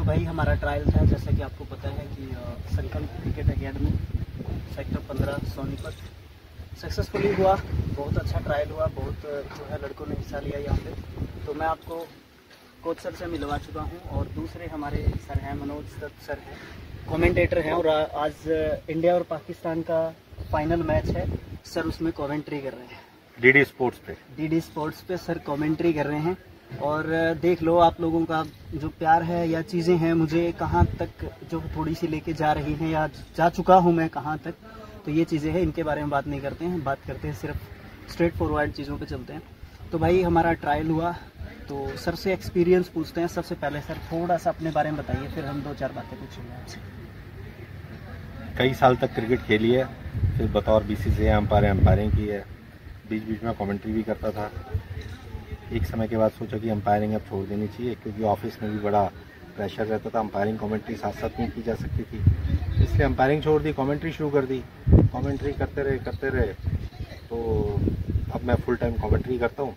भाई हमारा ट्रायल था, जैसा कि आपको पता है कि संकल्प cricket academy sector 15 Sonipat successfully हुआ। बहुत अच्छा ट्रायल हुआ, बहुत जो है लड़कों ने हिस्सा लिया यहाँ पे। तो मैं आपको कोच सर से मिलवा चुका हूँ और दूसरे हमारे सर हैं मनोज दत्त सर हैं, कमेंटेटर हैं। और आज इंडिया और पाकिस्तान का फाइनल मैच है, सर उसमें कमेंट्री कर रहे हैं डीडी स्पोर्ट्स पे सर कमेंट्री कर रहे हैं। और देख लो आप लोगों का जो प्यार है या चीज़ें हैं मुझे कहाँ तक जो थोड़ी सी लेके जा रही हैं या जा चुका हूँ मैं कहाँ तक, तो ये चीज़ें हैं, इनके बारे में बात नहीं करते हैं, बात करते हैं सिर्फ स्ट्रेट फॉरवर्ड चीज़ों पे चलते हैं। तो भाई हमारा ट्रायल हुआ, तो सर से एक्सपीरियंस पूछते हैं। सबसे पहले सर थोड़ा सा अपने बारे में बताइए, फिर हम 2-4 बातें पूछेंगे आपसे। कई साल तक क्रिकेट खेली है, फिर बतौर बीसीसीआई अंपायरिंग की है, बीच बीच में कमेंट्री भी करता था। एक समय के बाद सोचा कि अंपायरिंग अब छोड़ देनी चाहिए, क्योंकि ऑफिस में भी बड़ा प्रेशर रहता था, अंपायरिंग कमेंट्री साथ साथ नहीं की जा सकती थी, इसलिए अंपायरिंग छोड़ दी, कमेंट्री शुरू कर दी। कमेंट्री करते रहे तो अब मैं फुल टाइम कमेंट्री करता हूँ।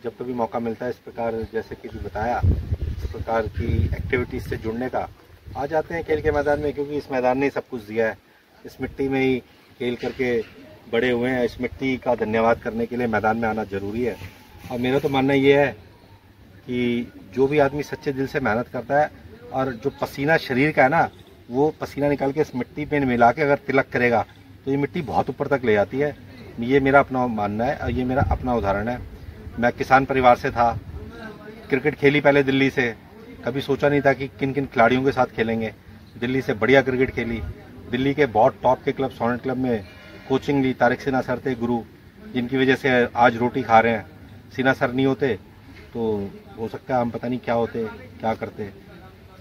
जब कभी मौका मिलता है इस प्रकार, जैसे कि बताया, इस प्रकार की एक्टिविटीज़ से जुड़ने का, आ जाते हैं खेल के मैदान में, क्योंकि इस मैदान ने सब कुछ दिया है। इस मिट्टी में ही खेल करके बड़े हुए हैं, इस मिट्टी का धन्यवाद करने के लिए मैदान में आना ज़रूरी है। और मेरा तो मानना ये है कि जो भी आदमी सच्चे दिल से मेहनत करता है और जो पसीना शरीर का है ना, वो पसीना निकाल के इस मिट्टी पे मिला के अगर तिलक करेगा तो ये मिट्टी बहुत ऊपर तक ले जाती है। ये मेरा अपना मानना है और ये मेरा अपना उदाहरण है। मैं किसान परिवार से था, क्रिकेट खेली पहले दिल्ली से, कभी सोचा नहीं था कि किन किन खिलाड़ियों के साथ खेलेंगे। दिल्ली से बढ़िया क्रिकेट खेली, दिल्ली के बहुत टॉप के क्लब सोनेट क्लब में कोचिंग ली। तारिक सिन्हा सर थे गुरु, जिनकी वजह से आज रोटी खा रहे हैं। सिन्हा सर नहीं होते तो हो सकता है हम पता नहीं क्या होते, क्या करते।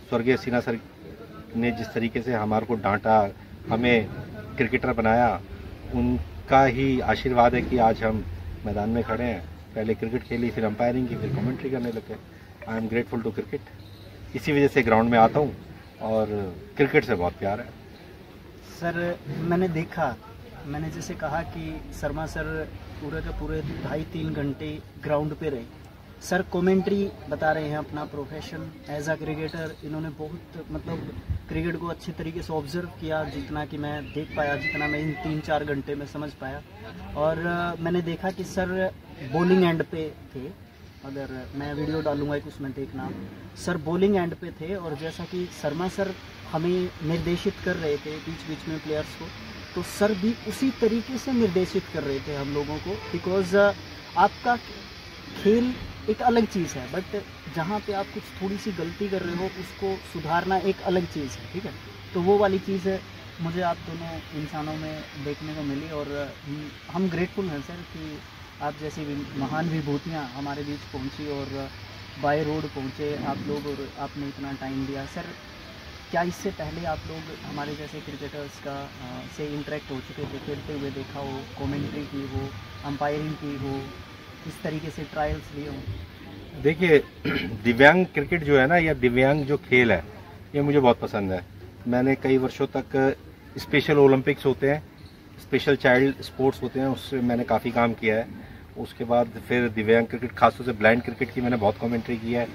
स्वर्गीय सिन्हा सर ने जिस तरीके से हमारे को डांटा, हमें क्रिकेटर बनाया, उनका ही आशीर्वाद है कि आज हम मैदान में खड़े हैं। पहले क्रिकेट खेली, फिर अंपायरिंग की, फिर कमेंट्री करने लगे। I am grateful to cricket. इसी वजह से ग्राउंड में आता हूँ और क्रिकेट से बहुत प्यार है। सर मैंने जैसे कहा कि शर्मा सर पूरे के पूरे 2.5-3 घंटे ग्राउंड पे रहे। सर कमेंट्री बता रहे हैं, अपना प्रोफेशन एज अ क्रिकेटर। इन्होंने बहुत मतलब क्रिकेट को अच्छी तरीके से ऑब्जर्व किया, जितना कि मैं देख पाया, जितना मैं इन 3-4 घंटे में समझ पाया। और मैंने देखा कि सर बॉलिंग एंड पे थे, अगर मैं वीडियो डालूंगा एक उसमें देखना, सर बॉलिंग एंड पे थे। और जैसा कि शर्मा सर हमें निर्देशित कर रहे थे बीच बीच में प्लेयर्स को, तो सर भी उसी तरीके से निर्देशित कर रहे थे हम लोगों को। बिकॉज आपका खेल एक अलग चीज़ है, बट जहाँ पे आप कुछ थोड़ी सी गलती कर रहे हो उसको सुधारना एक अलग चीज़ है, ठीक है। तो वो वाली चीज़ मुझे आप दोनों इंसानों में देखने को मिली। और हम ग्रेटफुल हैं सर कि आप जैसी महान विभूतियाँ हमारे बीच पहुँची और बाय रोड पहुँचे आप लोग, और आपने इतना टाइम दिया। सर क्या इससे पहले आप लोग हमारे जैसे क्रिकेटर्स का से इंटरेक्ट हो चुके थे, खेलते हुए देखा हो, कमेंट्री की हो, अंपायरिंग की हो, इस तरीके से ट्रायल्स लिए हो? देखिए, दिव्यांग क्रिकेट जो है ना, या दिव्यांग जो खेल है, ये मुझे बहुत पसंद है। मैंने कई वर्षों तक स्पेशल ओलंपिक्स होते हैं, स्पेशल चाइल्ड स्पोर्ट्स होते हैं, उससे मैंने काफ़ी काम किया है। उसके बाद फिर दिव्यांग क्रिकेट, खासतौर से ब्लाइंड क्रिकेट की मैंने बहुत कमेंट्री की है।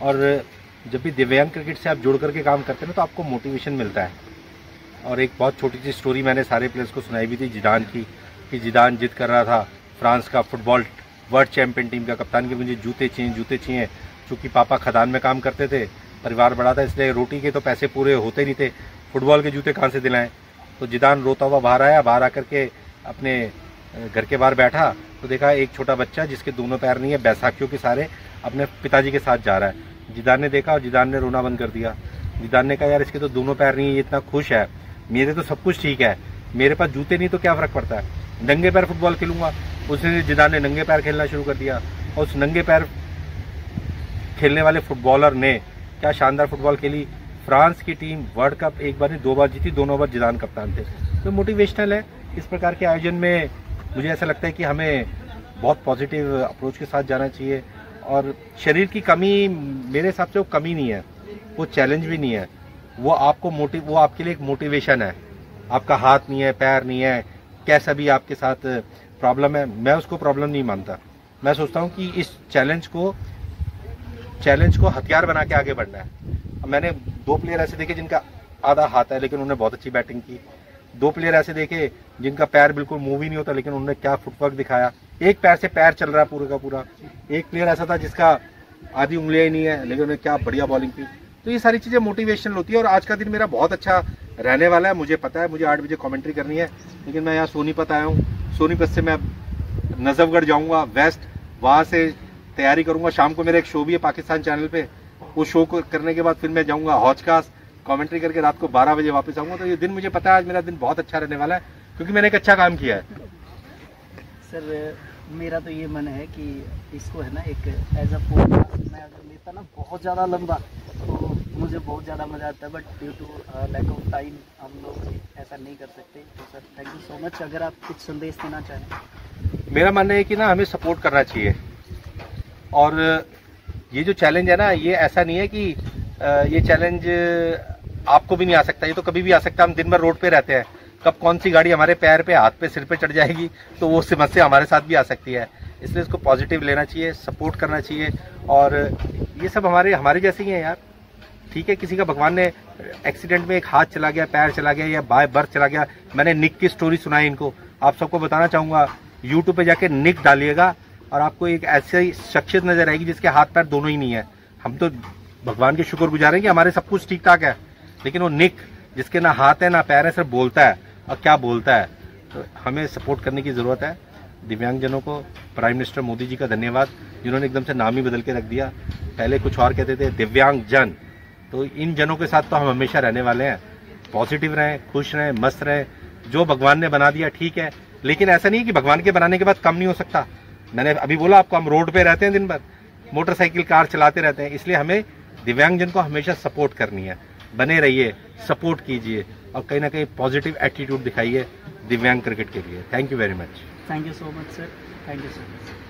और जब भी दिव्यांग क्रिकेट से आप जुड़ करके काम करते हैं ना, तो आपको मोटिवेशन मिलता है। और एक बहुत छोटी सी स्टोरी मैंने सारे प्लेयर्स को सुनाई भी थी जिदान की, कि जिदान जिद कर रहा था फ्रांस का फुटबॉल वर्ल्ड चैंपियन टीम का कप्तान, कि मुझे जूते चाहिए। चूँकि पापा खदान में काम करते थे, परिवार बड़ा था, इसलिए रोटी के तो पैसे पूरे होते नहीं थे, फुटबॉल के जूते कहाँ से दिलाएं। तो जिदान रोता हुआ बाहर आया, बाहर आकर के अपने घर के बाहर बैठा तो देखा एक छोटा बच्चा जिसके दोनों पैर नहीं है, बैसाखियों के सारे अपने पिताजी के साथ जा रहा है। जिदान ने देखा और जिदान ने रोना बंद कर दिया। जिदान ने कहा, यार इसके तो दोनों पैर नहीं है, ये इतना खुश है, मेरे तो सब कुछ ठीक है, मेरे पास जूते नहीं तो क्या फ़र्क पड़ता है, नंगे पैर फुटबॉल खेलूंगा। उसने जिदान ने नंगे पैर खेलना शुरू कर दिया, और उस नंगे पैर खेलने वाले फुटबॉलर ने क्या शानदार फुटबॉल खेली। फ्रांस की टीम वर्ल्ड कप एक बार नहीं 2 बार जीती, दोनों बार जिदान कप्तान थे। तो मोटिवेशनल है। इस प्रकार के आयोजन में मुझे ऐसा लगता है कि हमें बहुत पॉजिटिव अप्रोच के साथ जाना चाहिए। और शरीर की कमी मेरे हिसाब से वो कमी नहीं है, वो चैलेंज भी नहीं है, वो आपके लिए एक मोटिवेशन है। आपका हाथ नहीं है, पैर नहीं है, कैसा भी आपके साथ प्रॉब्लम है, मैं उसको प्रॉब्लम नहीं मानता। मैं सोचता हूँ कि इस चैलेंज को हथियार बना के आगे बढ़ना है। मैंने 2 प्लेयर ऐसे देखे जिनका आधा हाथ है लेकिन उन्होंने बहुत अच्छी बैटिंग की। 2 प्लेयर ऐसे देखे जिनका पैर बिल्कुल मूव ही नहीं होता लेकिन उन्होंने क्या फुटवर्क दिखाया। एक पैर से पैर चल रहा है पूरे का पूरा। एक प्लेयर ऐसा था जिसका आधी उंगलियां ही नहीं है लेकिन उन्होंने क्या बढ़िया बॉलिंग की। तो ये सारी चीज़ें मोटिवेशनल होती है और आज का दिन मेरा बहुत अच्छा रहने वाला है। मुझे पता है मुझे 8 बजे कमेंट्री करनी है लेकिन मैं यहाँ सोनीपत आया हूँ। सोनीपत से मैं नजफगढ़ जाऊँगा वेस्ट, वहाँ से तैयारी करूँगा। शाम को मेरा एक शो भी है पाकिस्तान चैनल पे, उस शो को करने के बाद फिर मैं जाऊँगा हौजकास, कमेंट्री करके रात को 12 बजे वापस आऊँगा। तो ये दिन मुझे पता है आज मेरा दिन बहुत अच्छा रहने वाला है क्योंकि मैंने एक अच्छा काम किया है। सर मेरा तो ये मन है कि इसको है ना एक एज अ पॉडकास्ट मैं अगर लेता ना बहुत ज़्यादा लंबा तो मुझे बहुत ज़्यादा मज़ा आता है, but due to lack of time हम लोग ऐसा नहीं कर सकते। तो sir thank you so much. अगर आप कुछ संदेश देना चाहें। मेरा मानना है कि ना हमें सपोर्ट करना चाहिए और ये जो चैलेंज है ना ये ऐसा नहीं है कि ये चैलेंज आपको भी नहीं आ सकता, ये तो कभी भी आ सकता है। हम दिन भर रोड पे रहते हैं, कब कौन सी गाड़ी हमारे पैर पे हाथ पे सिर पे चढ़ जाएगी तो वो समस्या हमारे साथ भी आ सकती है। इसलिए इसको पॉजिटिव लेना चाहिए, सपोर्ट करना चाहिए। और ये सब हमारे जैसे ही हैं यार, ठीक है। किसी का भगवान ने एक्सीडेंट में एक हाथ चला गया, पैर चला गया या बाय बर्थ चला गया। मैंने निक की स्टोरी सुनाई इनको, आप सबको बताना चाहूंगा। यूट्यूब पे जाके निक डालिएगा और आपको एक ऐसी शख्सियत नजर आएगी जिसके हाथ पैर दोनों ही नहीं है। हम तो भगवान के शुक्रगुजार हैं कि हमारे सब कुछ ठीक ठाक है, लेकिन वो निक जिसके ना हाथ है ना पैर है, सिर्फ बोलता है और क्या बोलता है। तो हमें सपोर्ट करने की जरूरत है। दिव्यांगजनों को प्राइम मिनिस्टर मोदी जी का धन्यवाद जिन्होंने एकदम से नाम ही बदल के रख दिया। पहले कुछ और कहते थे दिव्यांगजन, तो इन जनों के साथ तो हम हमेशा रहने वाले हैं। पॉजिटिव रहें, खुश रहें, मस्त रहें। जो भगवान ने बना दिया ठीक है, लेकिन ऐसा नहीं है कि भगवान के बनाने के बाद कम नहीं हो सकता। मैंने अभी बोला आपको, हम रोड पे रहते हैं, दिन भर मोटरसाइकिल कार चलाते रहते हैं। इसलिए हमें दिव्यांगजन को हमेशा सपोर्ट करनी है। बने रहिए, सपोर्ट कीजिए और कहीं ना कहीं पॉजिटिव एटीट्यूड दिखाइए दिव्यांग क्रिकेट के लिए। Thank you very much. Thank you so much sir, thank you so much.